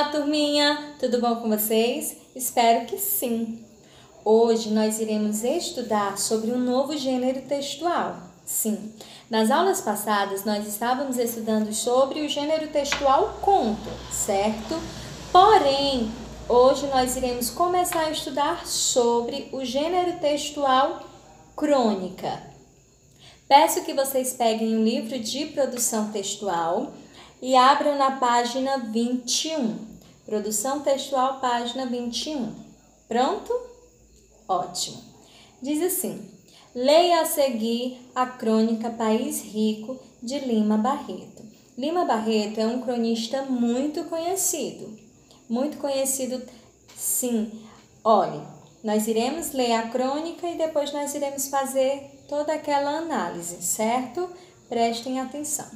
Olá, turminha! Tudo bom com vocês? Espero que sim! Hoje nós iremos estudar sobre um novo gênero textual. Sim, nas aulas passadas nós estávamos estudando sobre o gênero textual conto, certo? Porém, hoje nós iremos começar a estudar sobre o gênero textual crônica. Peço que vocês peguem um livro de produção textual e abram na página 21. Produção textual, página 21. Pronto? Ótimo. Diz assim: leia a seguir a crônica País Rico, de Lima Barreto. Lima Barreto é um cronista muito conhecido. Muito conhecido, sim. Olha, nós iremos ler a crônica e depois nós iremos fazer toda aquela análise, certo? Prestem atenção.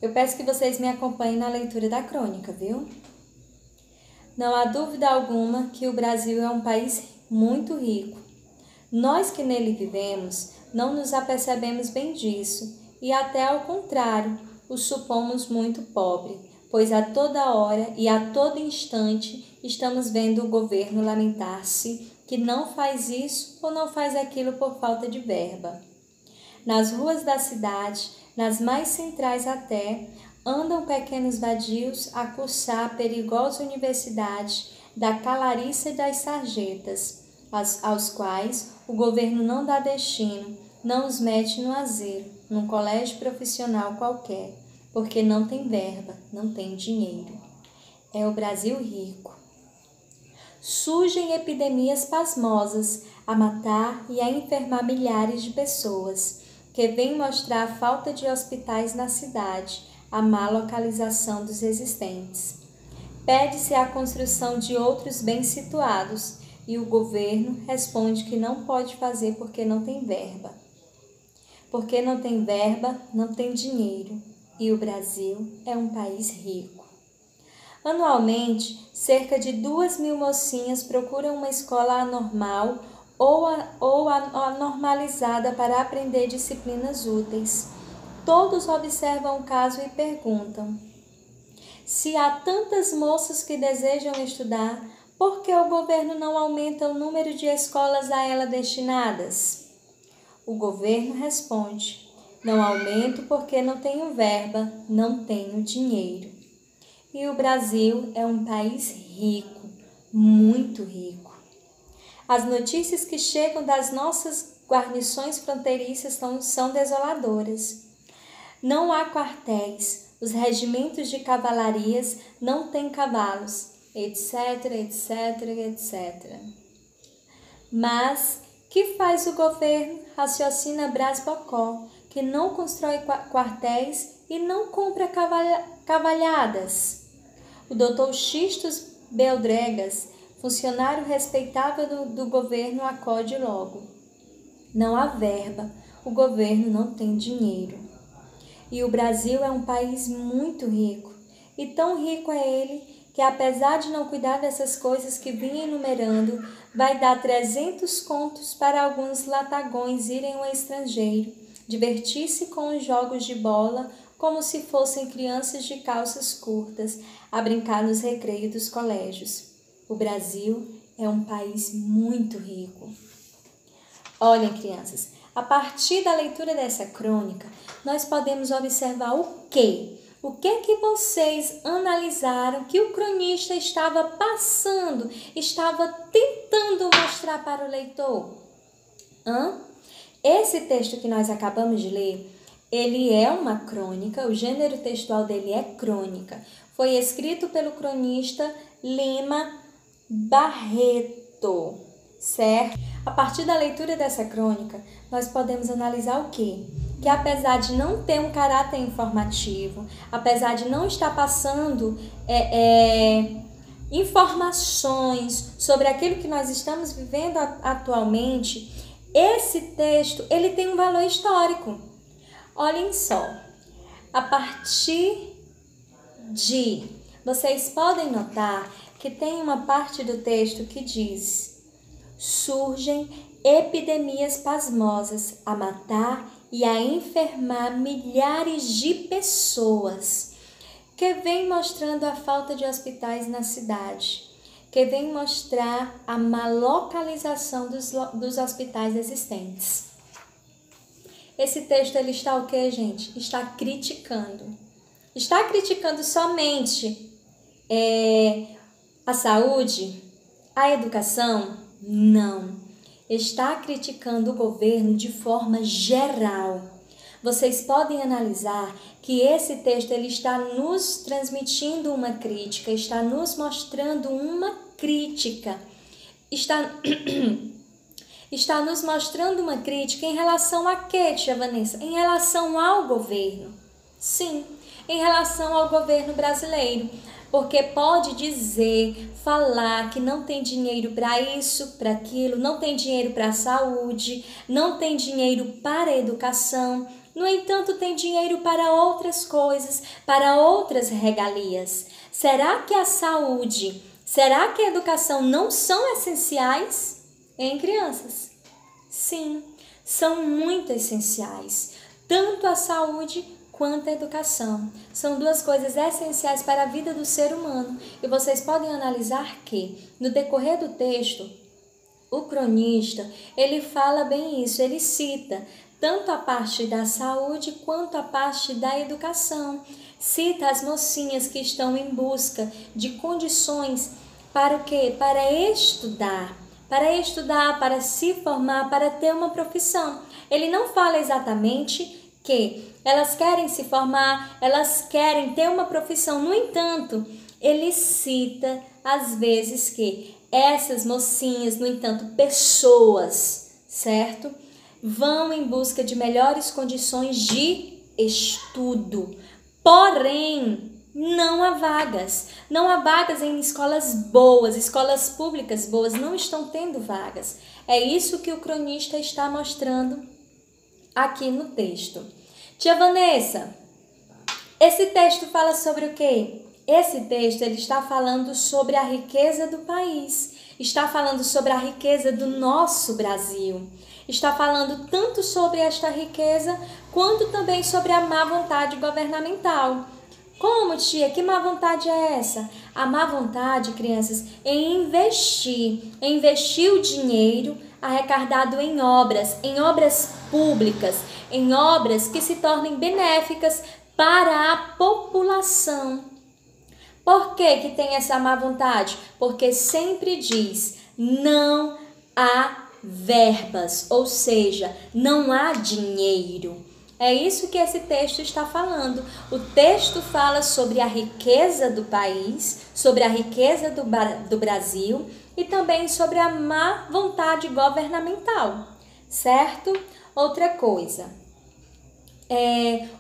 Eu peço que vocês me acompanhem na leitura da crônica, viu? Não há dúvida alguma que o Brasil é um país muito rico. Nós que nele vivemos não nos apercebemos bem disso e até ao contrário, o supomos muito pobre, pois a toda hora e a todo instante estamos vendo o governo lamentar-se que não faz isso ou não faz aquilo por falta de verba. Nas ruas da cidade, nas mais centrais até, andam pequenos vadios a cursar a perigosa universidade da Calariça e das Sarjetas, aos quais o governo não dá destino, não os mete no azeiro, num colégio profissional qualquer, porque não tem verba, não tem dinheiro. É o Brasil rico. Surgem epidemias pasmosas a matar e a enfermar milhares de pessoas, que vem mostrar a falta de hospitais na cidade, a má localização dos existentes. Pede-se a construção de outros bem situados e o governo responde que não pode fazer porque não tem verba. Porque não tem verba, não tem dinheiro e o Brasil é um país rico. Anualmente, cerca de 2.000 mocinhas procuram uma escola anormal ou anormalizada para aprender disciplinas úteis. Todos observam o caso e perguntam: se há tantas moças que desejam estudar, por que o governo não aumenta o número de escolas a ela destinadas? O governo responde: não aumento porque não tenho verba, não tenho dinheiro. E o Brasil é um país rico, muito rico. As notícias que chegam das nossas guarnições fronteiriças são desoladoras. Não há quartéis, os regimentos de cavalarias não têm cavalos, etc, etc, etc. Mas que faz o governo? Raciocina Brás Bocó, que não constrói quartéis e não compra cavalhadas. O doutor Xistos Beldregas, funcionário respeitável do governo, acode logo. Não há verba, o governo não tem dinheiro. E o Brasil é um país muito rico, e tão rico é ele que, apesar de não cuidar dessas coisas que vim enumerando, vai dar 300 contos para alguns latagões irem ao estrangeiro, divertir-se com os jogos de bola como se fossem crianças de calças curtas, a brincar nos recreios dos colégios. O Brasil é um país muito rico. Olhem, crianças, a partir da leitura dessa crônica, nós podemos observar o quê? O que vocês analisaram que o cronista estava passando, estava tentando mostrar para o leitor? Esse texto que nós acabamos de ler, ele é uma crônica, o gênero textual dele é crônica. Foi escrito pelo cronista Lima Barreto, certo? A partir da leitura dessa crônica, nós podemos analisar o quê? Que apesar de não ter um caráter informativo, apesar de não estar passando informações sobre aquilo que nós estamos vivendo atualmente, esse texto ele tem um valor histórico. Olhem só, a partir de... Vocês podem notar que tem uma parte do texto que diz: surgem epidemias pasmosas a matar e a enfermar milhares de pessoas. que vem mostrando a falta de hospitais na cidade, que vem mostrar a má localização dos hospitais existentes. Esse texto ele está o quê, gente? Está criticando. Está criticando somente a saúde, a educação? Não. Está criticando o governo de forma geral. Vocês podem analisar que esse texto ele está nos transmitindo uma crítica, está nos mostrando uma crítica, está nos mostrando uma crítica em relação a quê, tia Vanessa? Em relação ao governo. Sim, em relação ao governo brasileiro. Porque pode dizer, falar que não tem dinheiro para isso, para aquilo, não tem dinheiro para a saúde, não tem dinheiro para a educação. No entanto, tem dinheiro para outras coisas, para outras regalias. Será que a saúde, será que a educação não são essenciais em crianças? Sim, são muito essenciais. Tanto a saúde quanto a educação. São duas coisas essenciais para a vida do ser humano. E vocês podem analisar que, no decorrer do texto, o cronista, ele fala bem isso, ele cita tanto a parte da saúde quanto a parte da educação. Cita as mocinhas que estão em busca de condições para o quê? Para estudar, para se formar, para ter uma profissão. Ele não fala exatamente que elas querem se formar, elas querem ter uma profissão. No entanto, ele cita às vezes que essas mocinhas, no entanto, pessoas, certo? Vão em busca de melhores condições de estudo. Porém, não há vagas. Não há vagas em escolas boas, escolas públicas boas não estão tendo vagas. É isso que o cronista está mostrando aqui no texto. Tia Vanessa, esse texto fala sobre o quê? Esse texto ele está falando sobre a riqueza do país, está falando sobre a riqueza do nosso Brasil, está falando tanto sobre esta riqueza quanto também sobre a má vontade governamental. Como, tia? Que má vontade é essa? A má vontade, crianças, em investir o dinheiro arrecadado em obras públicas, em obras que se tornem benéficas para a população. Por que tem essa má vontade? Porque sempre diz, não há verbas, ou seja, não há dinheiro. É isso que esse texto está falando. O texto fala sobre a riqueza do país, sobre a riqueza do Brasil e também sobre a má vontade governamental, certo? Outra coisa,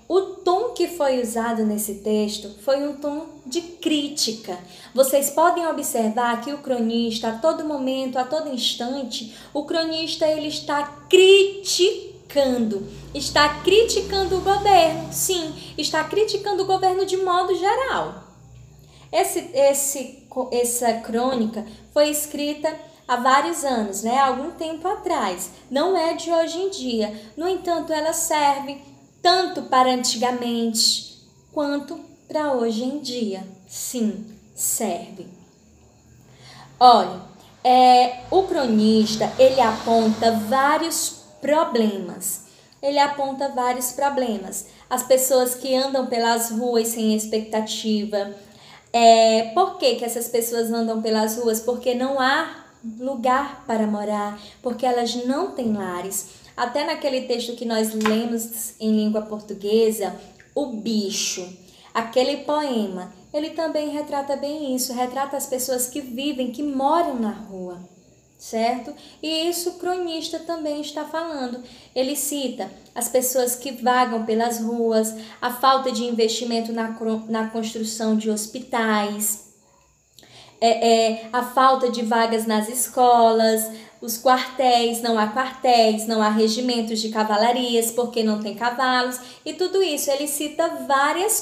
o tom que foi usado nesse texto foi um tom de crítica. Vocês podem observar que o cronista, a todo momento, a todo instante, o cronista ele está criticando o governo. Sim, está criticando o governo de modo geral. Essa crônica foi escrita há vários anos, né? Há algum tempo atrás. Não é de hoje em dia. No entanto, ela serve tanto para antigamente quanto para hoje em dia. Sim, serve. Olha, o cronista, ele aponta vários problemas. As pessoas que andam pelas ruas sem expectativa. Por que essas pessoas andam pelas ruas? Porque não há lugar para morar, porque elas não têm lares. Até naquele texto que nós lemos em língua portuguesa, O Bicho, aquele poema, ele também retrata bem isso, retrata as pessoas que vivem, que moram na rua, certo? E isso o cronista também está falando. Ele cita as pessoas que vagam pelas ruas, a falta de investimento na construção de hospitais, a falta de vagas nas escolas, os quartéis, não há regimentos de cavalarias porque não tem cavalos e tudo isso. Ele cita várias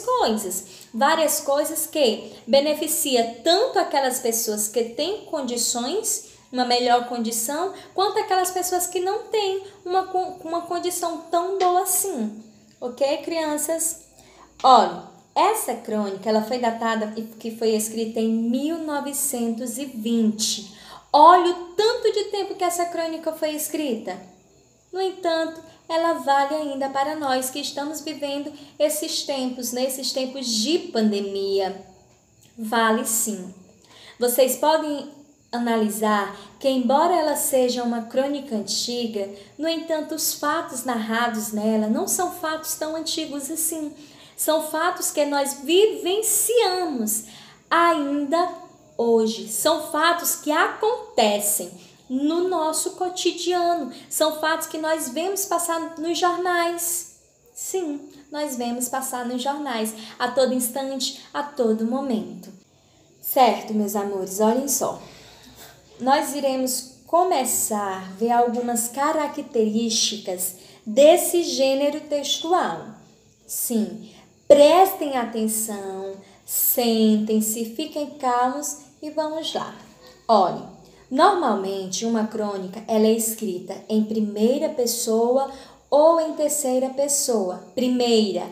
coisas que beneficia tanto aquelas pessoas que têm condições, uma melhor condição, quanto aquelas pessoas que não têm uma condição tão boa assim. Ok, crianças? Olha, Essa crônica, ela foi datada que foi escrita em 1920. Olha o tanto de tempo que essa crônica foi escrita. No entanto, ela vale ainda para nós que estamos vivendo esses tempos, nesses tempos de pandemia. Vale sim. Vocês podem analisar que, embora ela seja uma crônica antiga, no entanto, os fatos narrados nela não são fatos tão antigos assim. São fatos que nós vivenciamos ainda hoje. São fatos que acontecem no nosso cotidiano. São fatos que nós vemos passar nos jornais. Sim, nós vemos passar nos jornais a todo instante, a todo momento. Certo, meus amores, olhem só. Nós iremos começar a ver algumas características desse gênero textual. Sim, prestem atenção, sentem-se, fiquem calmos e vamos lá. Olhem, normalmente uma crônica ela é escrita em primeira pessoa ou em terceira pessoa. Primeira,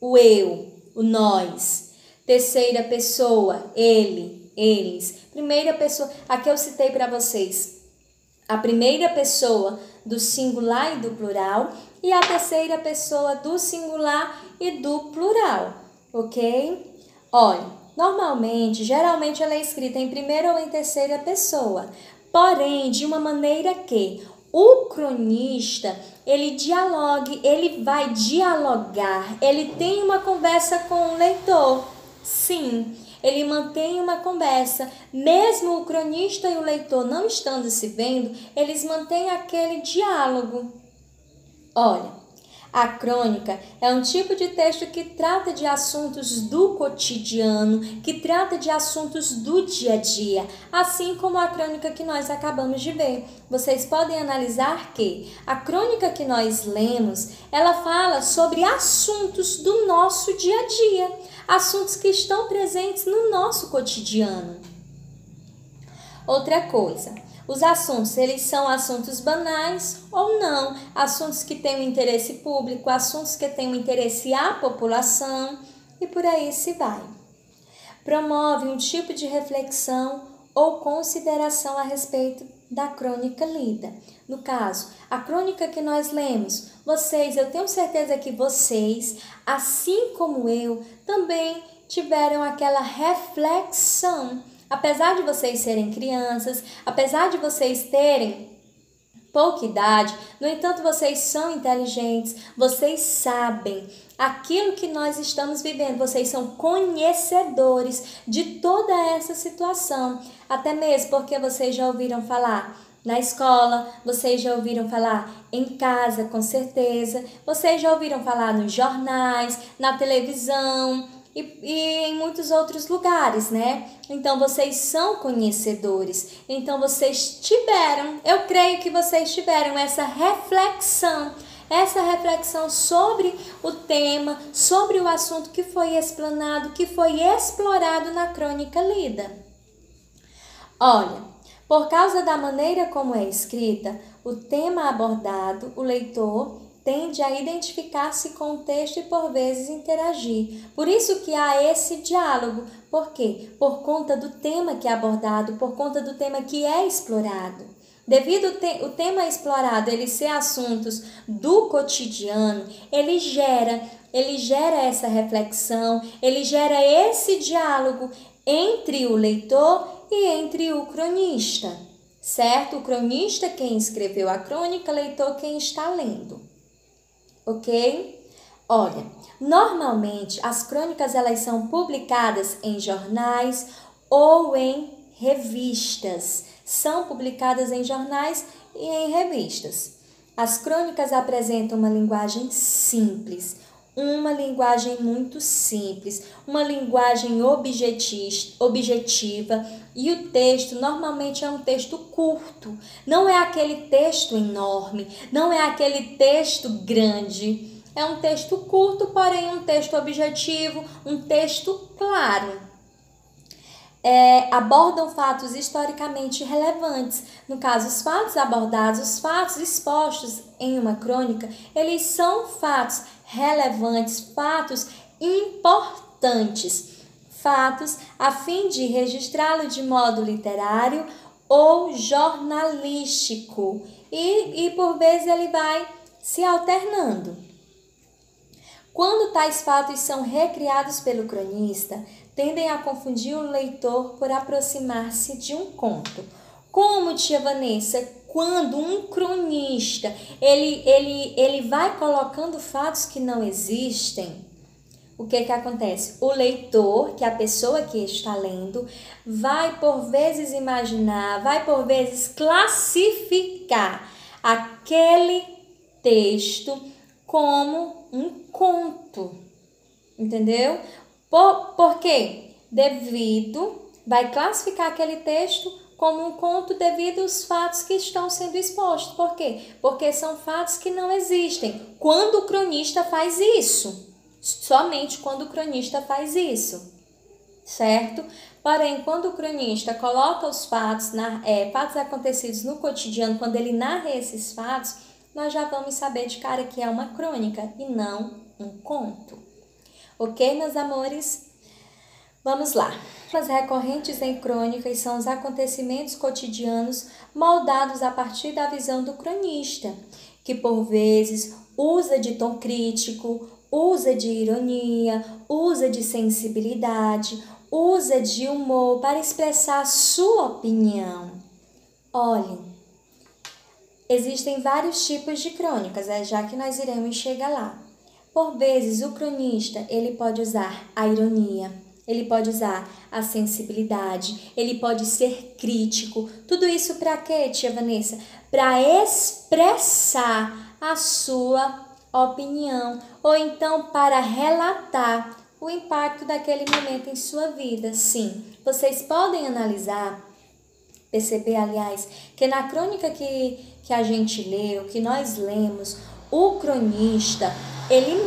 o eu, o nós. Terceira pessoa, ele, eles. Primeira pessoa, aqui eu citei para vocês a primeira pessoa do singular e do plural e a terceira pessoa do singular e do plural, ok? Olha, normalmente, geralmente ela é escrita em primeira ou em terceira pessoa, porém de uma maneira que o cronista, ele vai dialogar, ele tem uma conversa com o leitor. Sim, ele mantém uma conversa, mesmo o cronista e o leitor não estando se vendo, eles mantêm aquele diálogo. Olha, a crônica é um tipo de texto que trata de assuntos do cotidiano, que trata de assuntos do dia a dia, assim como a crônica que nós acabamos de ver. Vocês podem analisar que a crônica que nós lemos, ela fala sobre assuntos do nosso dia a dia, assuntos que estão presentes no nosso cotidiano. Outra coisa, os assuntos, eles são assuntos banais ou não, assuntos que têm um interesse público, assuntos que têm um interesse à população e por aí se vai. Promove um tipo de reflexão ou consideração a respeito da crônica lida. No caso, a crônica que nós lemos, eu tenho certeza que vocês, assim como eu, também tiveram aquela reflexão. Apesar de vocês serem crianças, apesar de vocês terem pouca idade, no entanto, vocês são inteligentes, vocês sabem aquilo que nós estamos vivendo, vocês são conhecedores de toda essa situação, até mesmo porque vocês já ouviram falar na escola, vocês já ouviram falar em casa, com certeza, vocês já ouviram falar nos jornais, na televisão, e em muitos outros lugares, né? Então, vocês são conhecedores. Então, eu creio que vocês tiveram essa reflexão sobre o tema, sobre o assunto que foi explanado, que foi explorado na crônica lida. Olha, por causa da maneira como é escrita, o tema abordado, o leitor tende a identificar-se com o texto e por vezes interagir. Por isso que há esse diálogo. Por quê? Por conta do tema que é abordado, por conta do tema que é explorado. Devido o tema explorado ele ser assuntos do cotidiano, ele gera essa reflexão, ele gera esse diálogo entre o leitor e entre o cronista, certo? O cronista quem escreveu a crônica, o leitor quem está lendo. Ok? Olha, normalmente as crônicas elas são publicadas em jornais ou em revistas. São publicadas em jornais e em revistas. As crônicas apresentam uma linguagem simples, uma linguagem muito simples, uma linguagem objetiva e o texto normalmente é um texto curto, não é aquele texto enorme, não é aquele texto grande, é um texto curto, porém um texto objetivo, um texto claro. Abordam fatos historicamente relevantes. No caso, os fatos abordados, os fatos expostos em uma crônica, eles são fatos relevantes, fatos importantes importantes fatos a fim de registrá-lo de modo literário ou jornalístico e por vezes ele vai se alternando. Quando tais fatos são recriados pelo cronista, tendem a confundir o leitor por aproximar-se de um conto. Como, tia Vanessa, quando um cronista ele vai colocando fatos que não existem, o que acontece? O leitor, que é a pessoa que está lendo, vai por vezes imaginar, vai por vezes classificar aquele texto como um conto, entendeu? Por quê? Vai classificar aquele texto como um conto devido aos fatos que estão sendo expostos. Por quê? Porque são fatos que não existem. Quando o cronista faz isso, somente quando o cronista faz isso, certo? Porém, quando o cronista coloca os fatos, fatos acontecidos no cotidiano, quando ele narra esses fatos, nós já vamos saber de cara que é uma crônica e não um conto. Ok, meus amores? Vamos lá. As recorrentes em crônicas são os acontecimentos cotidianos moldados a partir da visão do cronista, que por vezes usa de tom crítico, usa de ironia, usa de sensibilidade, usa de humor para expressar sua opinião. Olhem, existem vários tipos de crônicas, já que nós iremos chegar lá. Por vezes, o cronista ele pode usar a ironia, ele pode usar a sensibilidade, ele pode ser crítico. Tudo isso para quê, tia Vanessa? Para expressar a sua opinião, ou então para relatar o impacto daquele momento em sua vida. Sim, vocês podem analisar, perceber, aliás, que na crônica que a gente leu, que nós lemos, o cronista, ele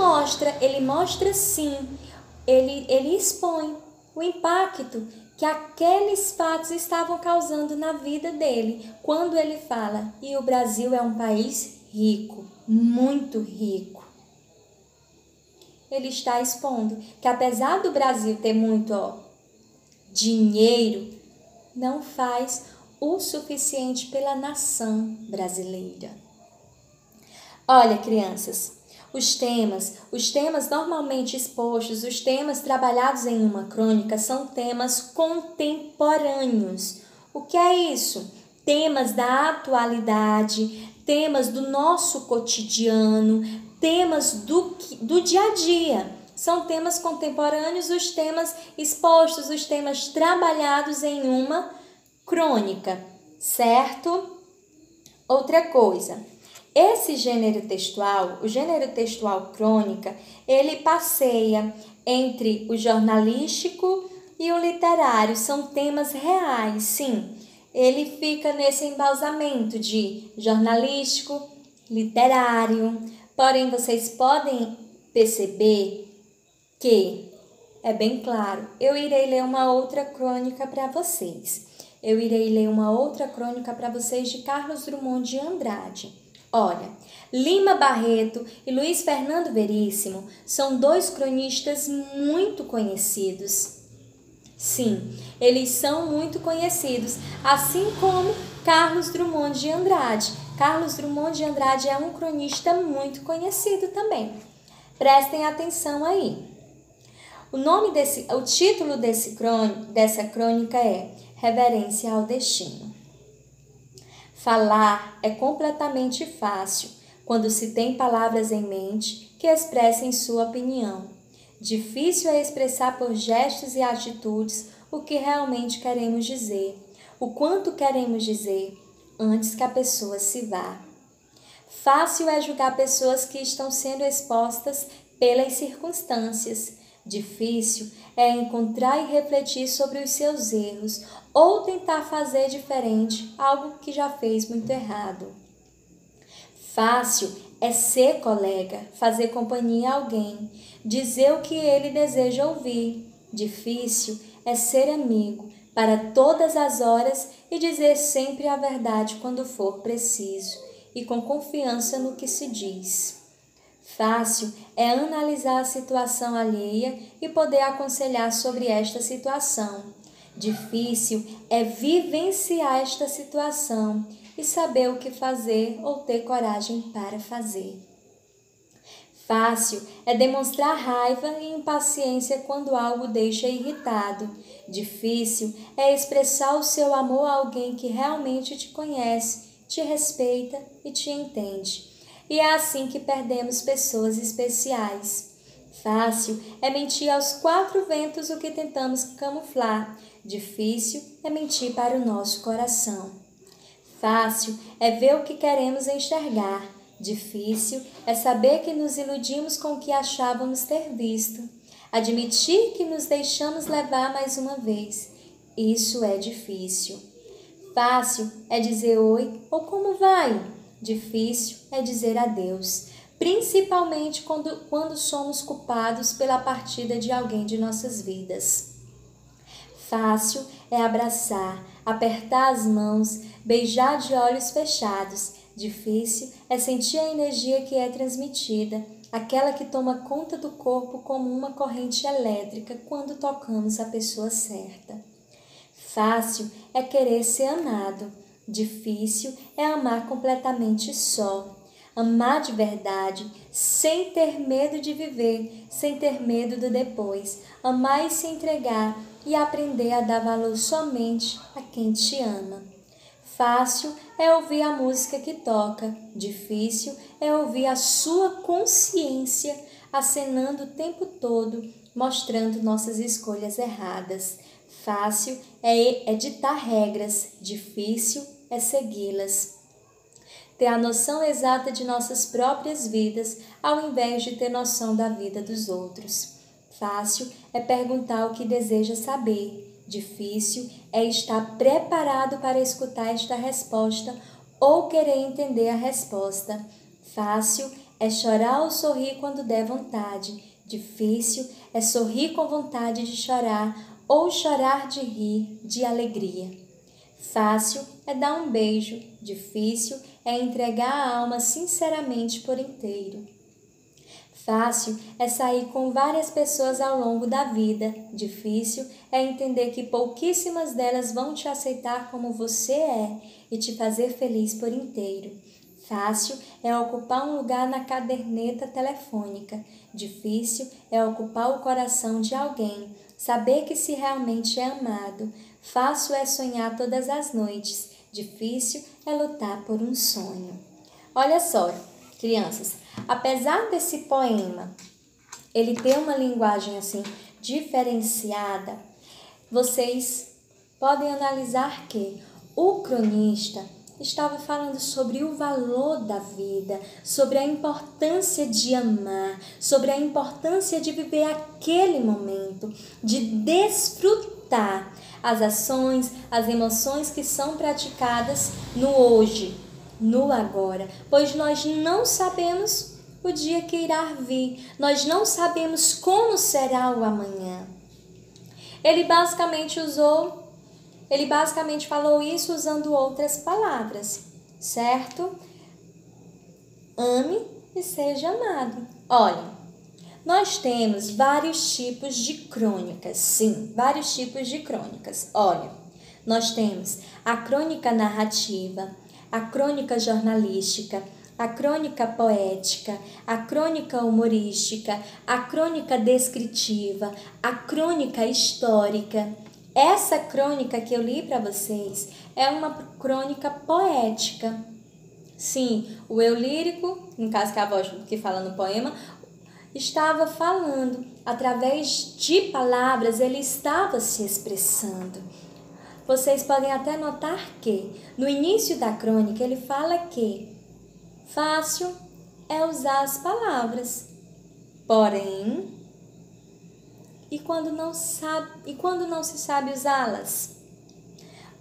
mostra sim, ele expõe o impacto que aqueles fatos estavam causando na vida dele, quando ele fala, e o Brasil é um país rico, muito rico. Ele está expondo que apesar do Brasil ter muito dinheiro, não faz o suficiente pela nação brasileira. Olha, crianças, os temas normalmente expostos, os temas trabalhados em uma crônica são temas contemporâneos. O que é isso? Temas da atualidade, temas do nosso cotidiano, temas do dia a dia. São temas contemporâneos, os temas expostos, os temas trabalhados em uma crônica, certo? Outra coisa, esse gênero textual, o gênero textual crônica, ele passeia entre o jornalístico e o literário, são temas reais, sim. Ele fica nesse embasamento de jornalístico, literário, porém vocês podem perceber que é bem claro. Eu irei ler uma outra crônica para vocês. Eu irei ler uma outra crônica para vocês de Carlos Drummond de Andrade. Olha, Lima Barreto e Luiz Fernando Veríssimo são dois cronistas muito conhecidos. Sim, eles são muito conhecidos, assim como Carlos Drummond de Andrade. Carlos Drummond de Andrade é um cronista muito conhecido também. Prestem atenção aí. O título dessa crônica é Reverência ao Destino. Falar é completamente fácil quando se tem palavras em mente que expressem sua opinião. Difícil é expressar por gestos e atitudes o que realmente queremos dizer, o quanto queremos dizer, antes que a pessoa se vá. Fácil é julgar pessoas que estão sendo expostas pelas circunstâncias. Difícil é encontrar e refletir sobre os seus erros ou tentar fazer diferente algo que já fez muito errado. Fácil é ser colega, fazer companhia a alguém, dizer o que ele deseja ouvir. Difícil é ser amigo para todas as horas e dizer sempre a verdade quando for preciso e com confiança no que se diz. Fácil é analisar a situação alheia e poder aconselhar sobre esta situação. Difícil é vivenciar esta situação e saber o que fazer ou ter coragem para fazer. Fácil é demonstrar raiva e impaciência quando algo deixa irritado. Difícil é expressar o seu amor a alguém que realmente te conhece, te respeita e te entende. E é assim que perdemos pessoas especiais. Fácil é mentir aos quatro ventos o que tentamos camuflar. Difícil é mentir para o nosso coração. Fácil é ver o que queremos enxergar. Difícil é saber que nos iludimos com o que achávamos ter visto. Admitir que nos deixamos levar mais uma vez. Isso é difícil. Fácil é dizer oi ou como vai. Difícil é dizer adeus, principalmente quando somos culpados pela partida de alguém de nossas vidas. Fácil é abraçar, apertar as mãos, beijar de olhos fechados. Difícil é sentir a energia que é transmitida, aquela que toma conta do corpo como uma corrente elétrica quando tocamos a pessoa certa. Fácil é querer ser amado. Difícil é amar completamente só. Amar de verdade, sem ter medo de viver, sem ter medo do depois. Amar e se entregar e aprender a dar valor somente a quem te ama. Fácil é ouvir a música que toca. Difícil é ouvir a sua consciência acenando o tempo todo, mostrando nossas escolhas erradas. Fácil é ditar regras, difícil é segui-las. Ter a noção exata de nossas próprias vidas, ao invés de ter noção da vida dos outros. Fácil é perguntar o que deseja saber. Difícil é estar preparado para escutar esta resposta ou querer entender a resposta. Fácil é chorar ou sorrir quando der vontade. Difícil é sorrir com vontade de chorar ou chorar de rir de alegria. Fácil é dar um beijo. Difícil é entregar a alma sinceramente por inteiro. Fácil é sair com várias pessoas ao longo da vida. Difícil é entender que pouquíssimas delas vão te aceitar como você é e te fazer feliz por inteiro. Fácil é ocupar um lugar na caderneta telefônica. Difícil é ocupar o coração de alguém, saber que se realmente é amado. Fácil é sonhar todas as noites. Difícil é lutar por um sonho. Olha só, crianças, apesar desse poema ele ter uma linguagem assim diferenciada, vocês podem analisar que o cronista estava falando sobre o valor da vida, sobre a importância de amar, sobre a importância de viver aquele momento, de desfrutar as ações, as emoções que são praticadas no hoje, no agora, pois nós não sabemos o dia que irá vir, nós não sabemos como será o amanhã. Ele basicamente falou isso usando outras palavras, certo? Ame e seja amado. Olha, nós temos vários tipos de crônicas, sim, vários tipos de crônicas. Olha, nós temos a crônica narrativa, a crônica jornalística, a crônica poética, a crônica humorística, a crônica descritiva, a crônica histórica. Essa crônica que eu li para vocês é uma crônica poética. Sim, o eu lírico, no caso que é a voz que fala no poema, estava falando, através de palavras, ele estava se expressando. Vocês podem até notar que, no início da crônica, ele fala que fácil é usar as palavras, porém, e quando não se sabe usá-las?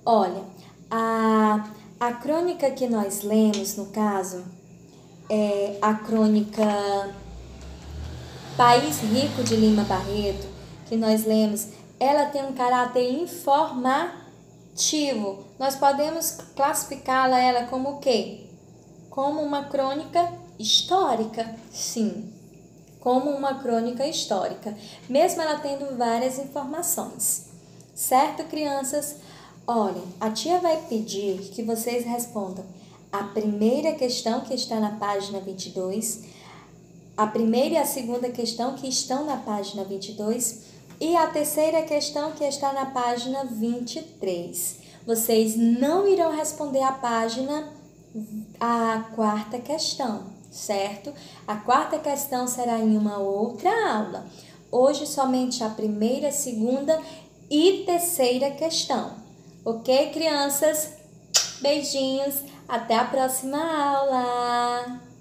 Olha, a crônica que nós lemos, no caso, é a crônica País Rico de Lima Barreto, que nós lemos, ela tem um caráter informativo. Nós podemos classificá-la como o quê? Como uma crônica Histórica, sim, como uma crônica histórica, mesmo ela tendo várias informações. Certo, crianças? Olhem, a tia vai pedir que vocês respondam a primeira questão que está na página 22, a primeira e a segunda questão que estão na página 22 e a terceira questão que está na página 23. Vocês não irão responder a quarta questão, certo? A quarta questão será em uma outra aula. Hoje somente a primeira, segunda e terceira questão. Ok, crianças? Beijinhos, até a próxima aula!